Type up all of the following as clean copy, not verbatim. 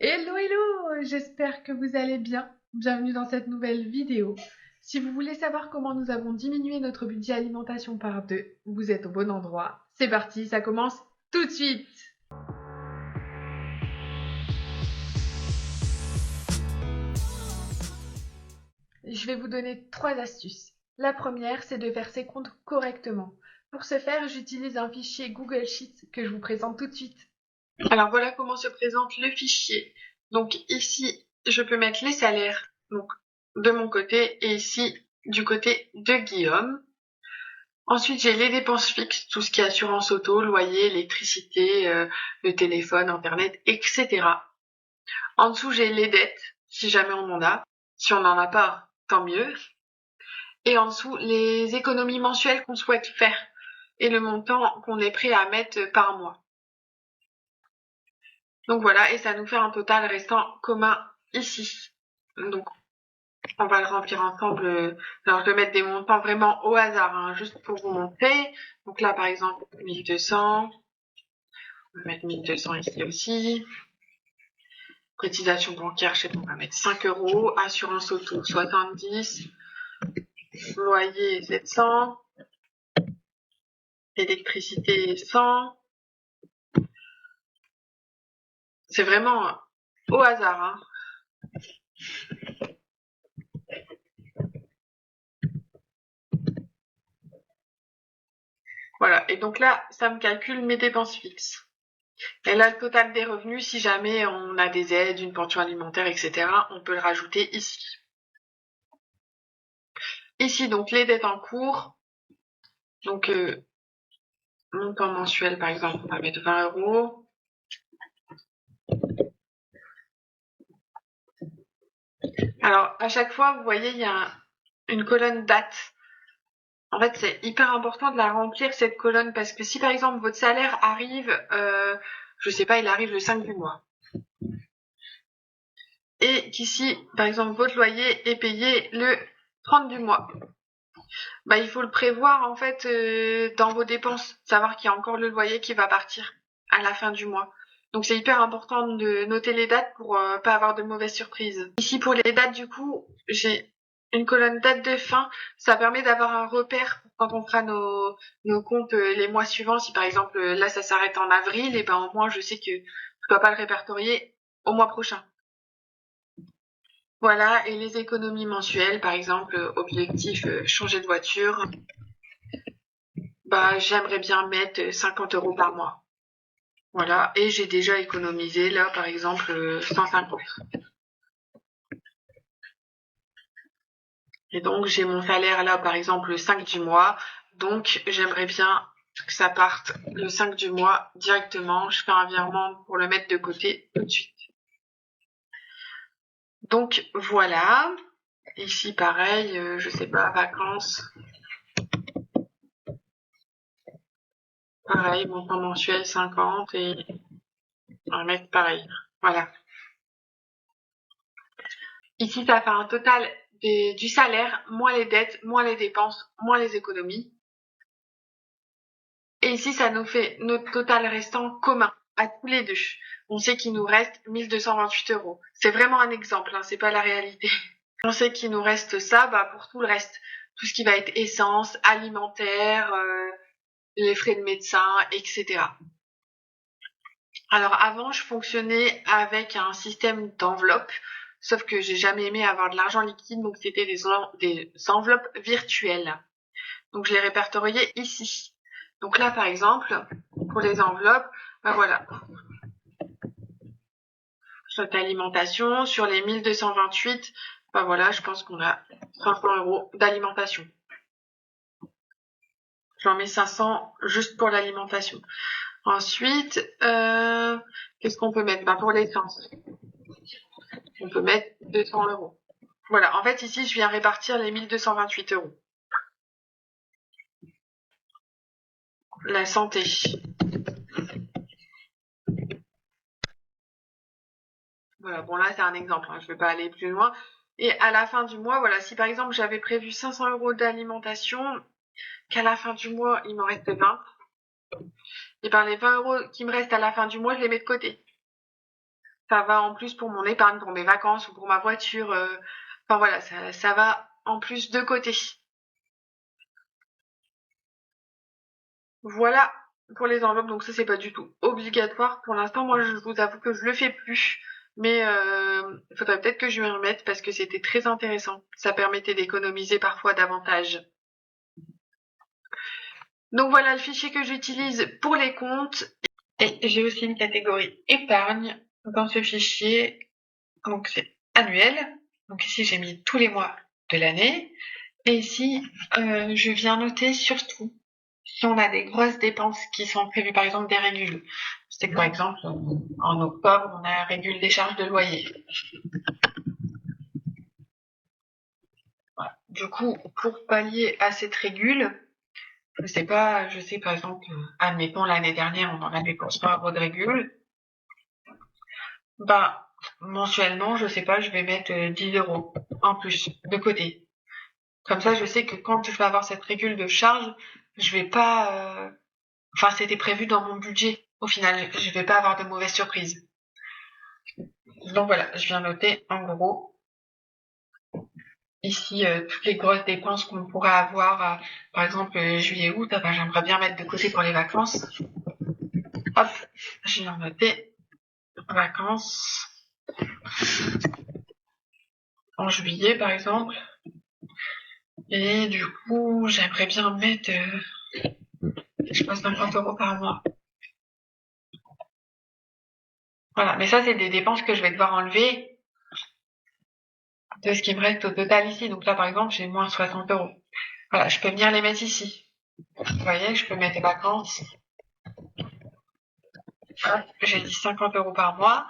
Hello, hello! J'espère que vous allez bien. Bienvenue dans cette nouvelle vidéo. Si vous voulez savoir comment nous avons diminué notre budget alimentation par 2, vous êtes au bon endroit. C'est parti, ça commence tout de suite! Je vais vous donner 3 astuces. La première, c'est de faire ses comptes correctement. Pour ce faire, j'utilise un fichier Google Sheets que je vous présente tout de suite. Alors voilà comment se présente le fichier. Donc ici, je peux mettre les salaires donc, de mon côté et ici du côté de Guillaume. Ensuite, j'ai les dépenses fixes, tout ce qui est assurance auto, loyer, électricité, le téléphone, internet, etc. En dessous, j'ai les dettes, si jamais on en a. Si on n'en a pas, tant mieux. Et en dessous, les économies mensuelles qu'on souhaite faire et le montant qu'on est prêt à mettre par mois. Donc voilà, et ça nous fait un total restant commun ici. Donc on va le remplir ensemble. Alors je vais mettre des montants vraiment au hasard, hein, juste pour vous montrer. Donc là par exemple 1200. On va mettre 1200 ici aussi. Cotisation bancaire, je sais pas, on va mettre 5 €. Assurance auto 70. Loyer 700. Électricité 100. C'est vraiment au hasard, hein. Voilà, et donc là, ça me calcule mes dépenses fixes. Et là, le total des revenus, si jamais on a des aides, une pension alimentaire, etc., on peut le rajouter ici. Ici, donc, les dettes en cours. Donc, montant mensuel, par exemple, on va mettre 20 €. Alors, à chaque fois, vous voyez, il y a une colonne date. En fait, c'est hyper important de la remplir, cette colonne, parce que si, par exemple, votre salaire arrive, je sais pas, il arrive le 5 du mois. Et qu'ici, par exemple, votre loyer est payé le 30 du mois. Bah, il faut le prévoir, en fait, dans vos dépenses. Savoir qu'il y a encore le loyer qui va partir à la fin du mois. Donc, c'est hyper important de noter les dates pour pas avoir de mauvaises surprises. Ici, pour les dates, du coup, j'ai une colonne date de fin. Ça permet d'avoir un repère quand on fera nos comptes les mois suivants. Si, par exemple, là, ça s'arrête en avril, et ben, au moins, je sais que je dois pas le répertorier au mois prochain. Voilà, et les économies mensuelles, par exemple, objectif changer de voiture, bah j'aimerais bien mettre 50 € par mois. Voilà, et j'ai déjà économisé là par exemple 150. Et donc j'ai mon salaire là par exemple le 5 du mois, donc j'aimerais bien que ça parte le 5 du mois directement. Je fais un virement pour le mettre de côté tout de suite. Donc voilà, ici pareil, je sais pas, vacances. Pareil, montant mensuel 50 et un mètre pareil. Voilà. Ici, ça fait un total du salaire, moins les dettes, moins les dépenses, moins les économies. Et ici, ça nous fait notre total restant commun à tous les deux. On sait qu'il nous reste 1228 €. C'est vraiment un exemple, hein, c'est pas la réalité. On sait qu'il nous reste ça, bah, pour tout le reste. Tout ce qui va être essence, alimentaire, les frais de médecin, etc. Alors avant, je fonctionnais avec un système d'enveloppe, sauf que j'ai jamais aimé avoir de l'argent liquide, donc c'était des enveloppes virtuelles. Donc je les répertoriais ici. Donc là, par exemple, pour les enveloppes, ben voilà. Cette alimentation, sur les 1228, ben voilà, je pense qu'on a 500 € d'alimentation. J'en mets 500 juste pour l'alimentation. Ensuite, qu'est-ce qu'on peut mettre? Ben pour l'essence, on peut mettre 200 €. Voilà, en fait, ici, je viens répartir les 1228 €. La santé. Voilà, bon là, c'est un exemple, hein, je vais pas aller plus loin. Et à la fin du mois, voilà, si par exemple, j'avais prévu 500 € d'alimentation, qu'à la fin du mois, il m'en reste 20, et ben les 20 € qui me restent à la fin du mois, je les mets de côté. ça va en plus pour mon épargne, pour mes vacances ou pour ma voiture. Enfin voilà, ça va en plus de côté. Voilà pour les enveloppes, donc ça c'est pas du tout obligatoire pour l'instant. Moi je vous avoue que je le fais plus, mais il faudrait peut-être que je m'y remette parce que c'était très intéressant. Ça permettait d'économiser parfois davantage. Donc voilà le fichier que j'utilise pour les comptes. Et j'ai aussi une catégorie épargne dans ce fichier. Donc c'est annuel. Donc ici j'ai mis tous les mois de l'année. Et ici je viens noter surtout si on a des grosses dépenses qui sont prévues, par exemple des régules. C'est que par exemple en octobre on a un régule des charges de loyer. Voilà. Du coup pour pallier à cette régule, je sais par exemple, admettons l'année dernière on en avait pour 100 € de régule. Bah, mensuellement, je sais pas, je vais mettre 10 € en plus de côté. Comme ça, je sais que quand je vais avoir cette régule de charge, je vais pas... Enfin, c'était prévu dans mon budget. Au final, je vais pas avoir de mauvaises surprises. Donc voilà, je viens noter en gros ici toutes les grosses dépenses qu'on pourrait avoir, par exemple juillet-août, ben, j'aimerais bien mettre de côté pour les vacances. Hop, je viens noter vacances en juillet par exemple. Et du coup, j'aimerais bien mettre, je pense 50 € par mois. Voilà, mais ça, c'est des dépenses que je vais devoir enlever de ce qui me reste au total ici. Donc là, par exemple, j'ai moins 60 €. Voilà, je peux venir les mettre ici. Vous voyez, je peux mettre les vacances. Hop, j'ai dit 50 € par mois.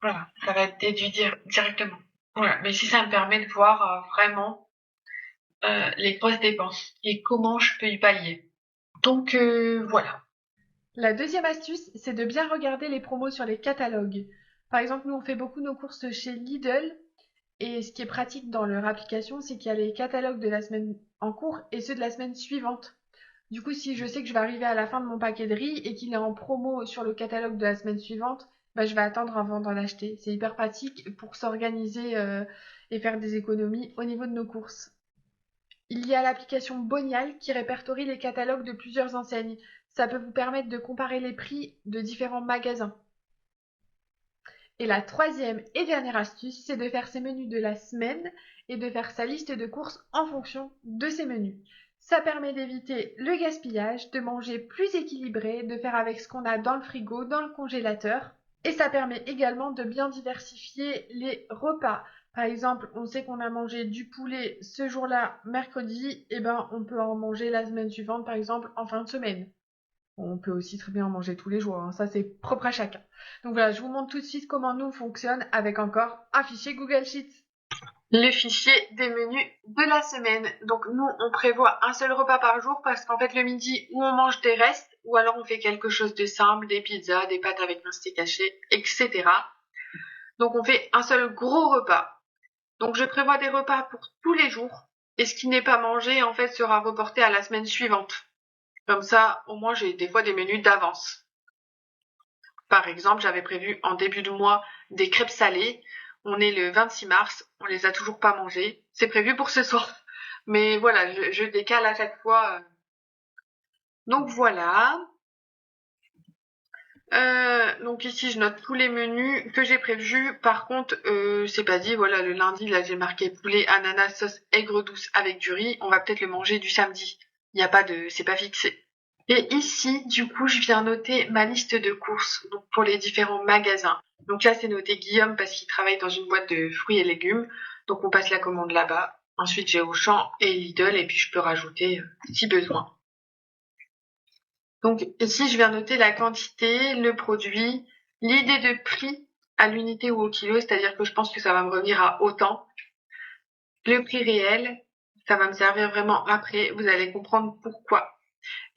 Voilà, ça va être déduit directement. Voilà, mais ici, ça me permet de voir vraiment les grosses dépenses et comment je peux y pallier. Donc voilà. La deuxième astuce, c'est de bien regarder les promos sur les catalogues. Par exemple, nous on fait beaucoup nos courses chez Lidl et ce qui est pratique dans leur application, c'est qu'il y a les catalogues de la semaine en cours et ceux de la semaine suivante. Du coup, si je sais que je vais arriver à la fin de mon paquet de riz et qu'il est en promo sur le catalogue de la semaine suivante, bah, je vais attendre avant d'en acheter. C'est hyper pratique pour s'organiser et faire des économies au niveau de nos courses. Il y a l'application Bonial qui répertorie les catalogues de plusieurs enseignes. Ça peut vous permettre de comparer les prix de différents magasins. Et la troisième et dernière astuce, c'est de faire ses menus de la semaine et de faire sa liste de courses en fonction de ces menus. Ça permet d'éviter le gaspillage, de manger plus équilibré, de faire avec ce qu'on a dans le frigo, dans le congélateur. Et ça permet également de bien diversifier les repas. Par exemple, on sait qu'on a mangé du poulet ce jour-là, mercredi, et ben on peut en manger la semaine suivante, par exemple, en fin de semaine. On peut aussi très bien en manger tous les jours, hein. Ça c'est propre à chacun. Donc voilà, je vous montre tout de suite comment nous on fonctionne avec encore un fichier Google Sheets. Le fichier des menus de la semaine. Donc nous, on prévoit un seul repas par jour parce qu'en fait le midi, ou on mange des restes, ou alors on fait quelque chose de simple, des pizzas, des pâtes avec un steak haché, etc. Donc on fait un seul gros repas. Donc je prévois des repas pour tous les jours. Et ce qui n'est pas mangé, en fait, sera reporté à la semaine suivante. Comme ça, au moins, j'ai des fois des menus d'avance. Par exemple, j'avais prévu en début de mois des crêpes salées. On est le 26 mars, on les a toujours pas mangées. C'est prévu pour ce soir. Mais voilà, je décale à chaque fois. Donc voilà. Donc ici, je note tous les menus que j'ai prévus. Par contre, c'est pas dit. Voilà, le lundi, là, j'ai marqué poulet, ananas, sauce aigre douce avec du riz. On va peut-être le manger du samedi. Il n'y a pas de, c'est pas fixé. Et ici, du coup, je viens noter ma liste de courses donc pour les différents magasins. Donc là, c'est noté Guillaume parce qu'il travaille dans une boîte de fruits et légumes. Donc on passe la commande là-bas. Ensuite, j'ai Auchan et Lidl et puis je peux rajouter si besoin. Donc ici, je viens noter la quantité, le produit, l'idée de prix à l'unité ou au kilo, c'est-à-dire que je pense que ça va me revenir à autant. Le prix réel, ça va me servir vraiment après. Vous allez comprendre pourquoi.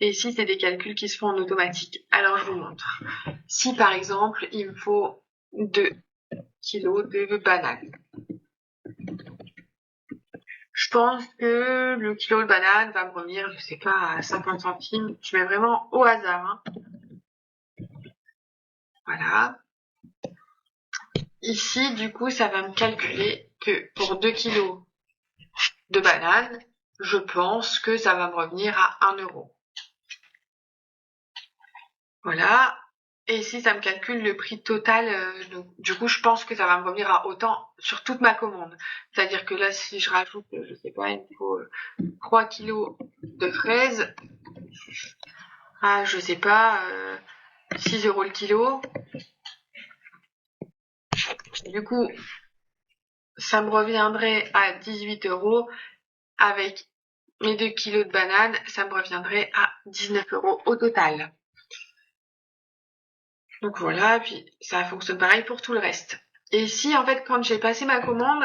Et ici, c'est des calculs qui se font en automatique. Alors, je vous montre. Si, par exemple, il me faut 2 kilos de bananes. Je pense que le kilo de banane va me revenir, je sais pas, à 50 centimes. Je mets vraiment au hasard. Hein. Voilà. ici, du coup, ça va me calculer que pour 2 kilos de bananes, je pense que ça va me revenir à 1 euro. Voilà. Et ici, ça me calcule le prix total. Donc, du coup, je pense que ça va me revenir à autant sur toute ma commande. C'est-à-dire que là, si je rajoute, je sais pas, il me faut 3 kilos de fraises. Ah, je sais pas, 6 euros le kilo. Du coup, ça me reviendrait à 18 euros. Avec mes 2 kilos de bananes, ça me reviendrait à 19 euros au total. Donc voilà, puis ça fonctionne pareil pour tout le reste. Et ici, en fait, quand j'ai passé ma commande,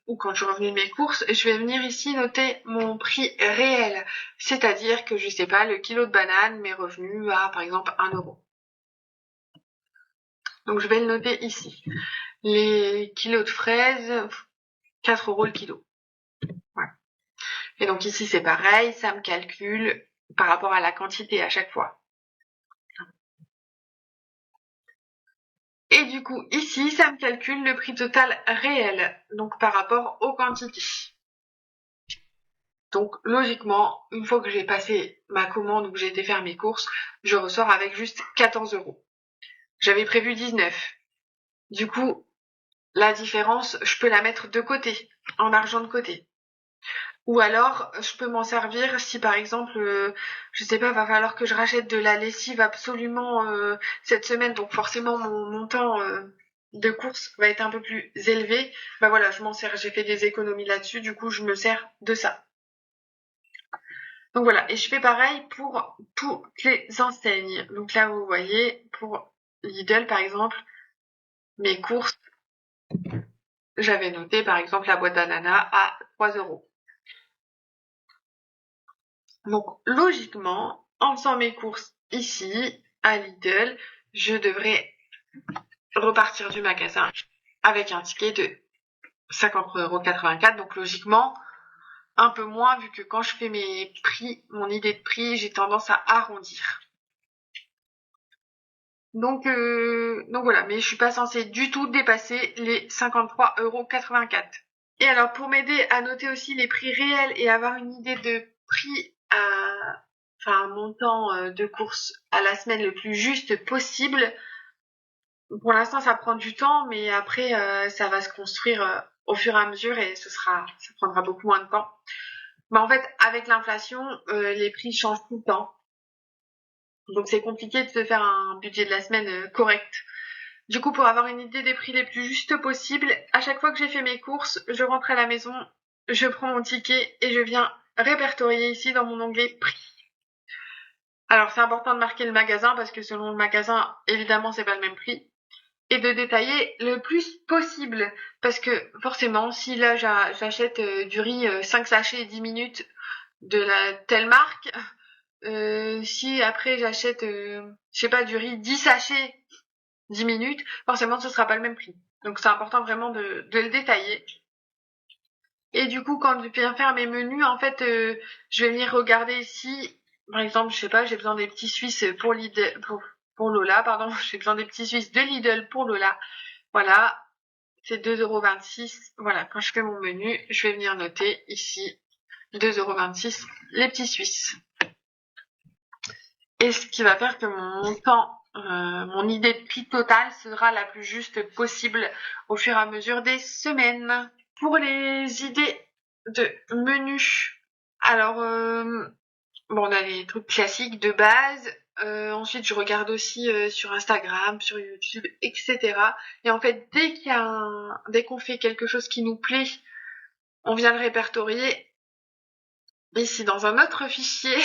ou quand je suis revenue de mes courses, je vais venir ici noter mon prix réel. C'est-à-dire que, je sais pas, le kilo de banane m'est revenu à, par exemple, 1 euro. Donc je vais le noter ici. Les kilos de fraises, 4 euros le kilo. Voilà. Et donc ici, c'est pareil, ça me calcule par rapport à la quantité à chaque fois. Et du coup, ici, ça me calcule le prix total réel, donc par rapport aux quantités. Donc logiquement, une fois que j'ai passé ma commande ou que j'ai été faire mes courses, je ressors avec juste 14 euros. J'avais prévu 19. Du coup, la différence, je peux la mettre de côté, en argent de côté. Ou alors, je peux m'en servir si par exemple, je sais pas, va falloir que je rachète de la lessive absolument cette semaine, donc forcément mon montant de course va être un peu plus élevé. Bah voilà, je m'en sers, j'ai fait des économies là-dessus, du coup je me sers de ça. Donc voilà, et je fais pareil pour toutes les enseignes. Donc là, vous voyez, pour Lidl par exemple, mes courses, j'avais noté par exemple la boîte d'ananas à 3 euros. Donc logiquement, en faisant mes courses ici, à Lidl, je devrais repartir du magasin avec un ticket de 50,84 €. Donc logiquement, un peu moins vu que quand je fais mes prix, mon idée de prix, j'ai tendance à arrondir. Donc voilà, mais je suis pas censée du tout dépasser les 53,84 €. Et alors pour m'aider à noter aussi les prix réels et avoir une idée de prix un montant de course à la semaine le plus juste possible. Pour l'instant, ça prend du temps, mais après, ça va se construire au fur et à mesure et ça prendra beaucoup moins de temps. Mais en fait, avec l'inflation, les prix changent tout le temps. Donc c'est compliqué de se faire un budget de la semaine correct. Du coup, pour avoir une idée des prix les plus justes possibles, à chaque fois que j'ai fait mes courses, je rentre à la maison, je prends mon ticket et je viens répertorier ici dans mon onglet prix. Alors c'est important de marquer le magasin parce que selon le magasin, évidemment, c'est pas le même prix. Et de détailler le plus possible. Parce que forcément, si là j'achète du riz 5 sachets 10 minutes de la telle marque, si après j'achète, je sais pas, du riz 10 sachets 10 minutes, forcément ce sera pas le même prix. Donc c'est important vraiment de le détailler. Et du coup, quand je viens faire mes menus, en fait, je vais venir regarder ici. Par exemple, je sais pas, j'ai besoin des petits Suisses pour Lidl, pour Lola, pardon. J'ai besoin des petits Suisses de Lidl pour Lola. Voilà, c'est 2,26 €. Voilà, quand je fais mon menu, je vais venir noter ici 2,26 € les petits Suisses. Et ce qui va faire que mon montant, mon idée de prix total sera la plus juste possible au fur et à mesure des semaines. Pour les idées de menu, alors bon, on a les trucs classiques de base. Ensuite, je regarde aussi sur Instagram, sur YouTube, etc. Et en fait, dès qu'on fait quelque chose qui nous plaît, on vient le répertorier ici dans un autre fichier.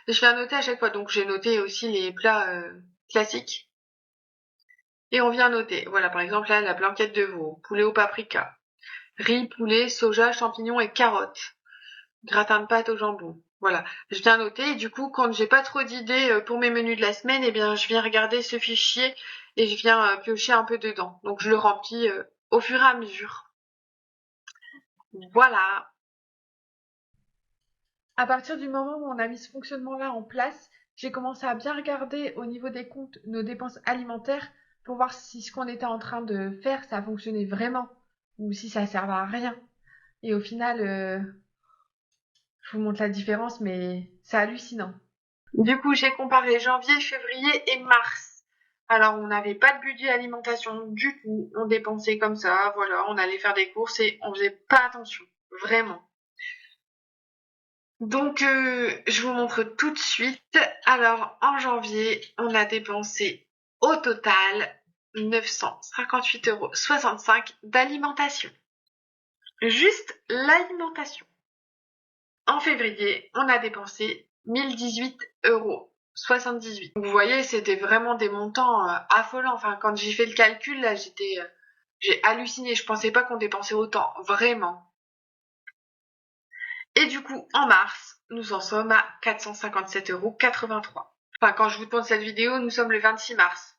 Je viens noter à chaque fois. Donc, j'ai noté aussi les plats classiques. Et on vient noter. Voilà, par exemple, là, la blanquette de veau, poulet au paprika, riz, poulet, soja, champignons et carottes, gratin de pâte au jambon. Voilà, je viens noter et du coup, quand j'ai pas trop d'idées pour mes menus de la semaine, eh bien, je viens regarder ce fichier et je viens piocher un peu dedans. Donc, je le remplis au fur et à mesure. Voilà. À partir du moment où on a mis ce fonctionnement-là en place, j'ai commencé à bien regarder au niveau des comptes nos dépenses alimentaires pour voir si ce qu'on était en train de faire, ça fonctionnait vraiment ou si ça servait à rien. Et au final, je vous montre la différence, mais c'est hallucinant. Du coup, j'ai comparé janvier, février et mars. Alors, on n'avait pas de budget alimentation du tout. On dépensait comme ça, voilà, on allait faire des courses et on faisait pas attention, vraiment. Donc, je vous montre tout de suite. Alors, en janvier, on a dépensé au total 958,65 € d'alimentation. Juste l'alimentation. En février, on a dépensé 1018,78 €. Vous voyez, c'était vraiment des montants affolants. Enfin, quand j'ai fait le calcul, là, j'ai halluciné. Je pensais pas qu'on dépensait autant, vraiment. Et du coup, en mars, nous en sommes à 457,83 €. Enfin, quand je vous tourne cette vidéo, nous sommes le 26 mars.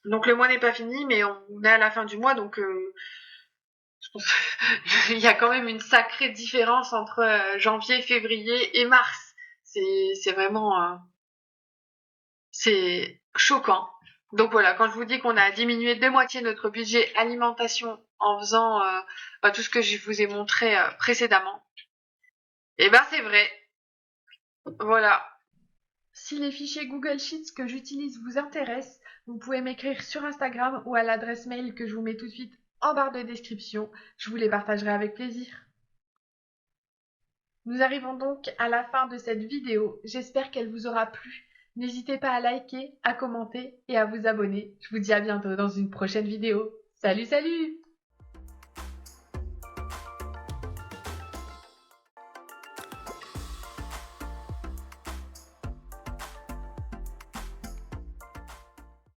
Donc le mois n'est pas fini, mais on est à la fin du mois, donc je pense il y a quand même une sacrée différence entre janvier, février et mars. C'est vraiment c'est choquant. Donc voilà, quand je vous dis qu'on a diminué de moitié notre budget alimentation en faisant tout ce que je vous ai montré précédemment, et ben c'est vrai. Voilà. Si les fichiers Google Sheets que j'utilise vous intéressent, vous pouvez m'écrire sur Instagram ou à l'adresse mail que je vous mets tout de suite en barre de description. Je vous les partagerai avec plaisir. Nous arrivons donc à la fin de cette vidéo. J'espère qu'elle vous aura plu. N'hésitez pas à liker, à commenter et à vous abonner. Je vous dis à bientôt dans une prochaine vidéo. Salut, salut!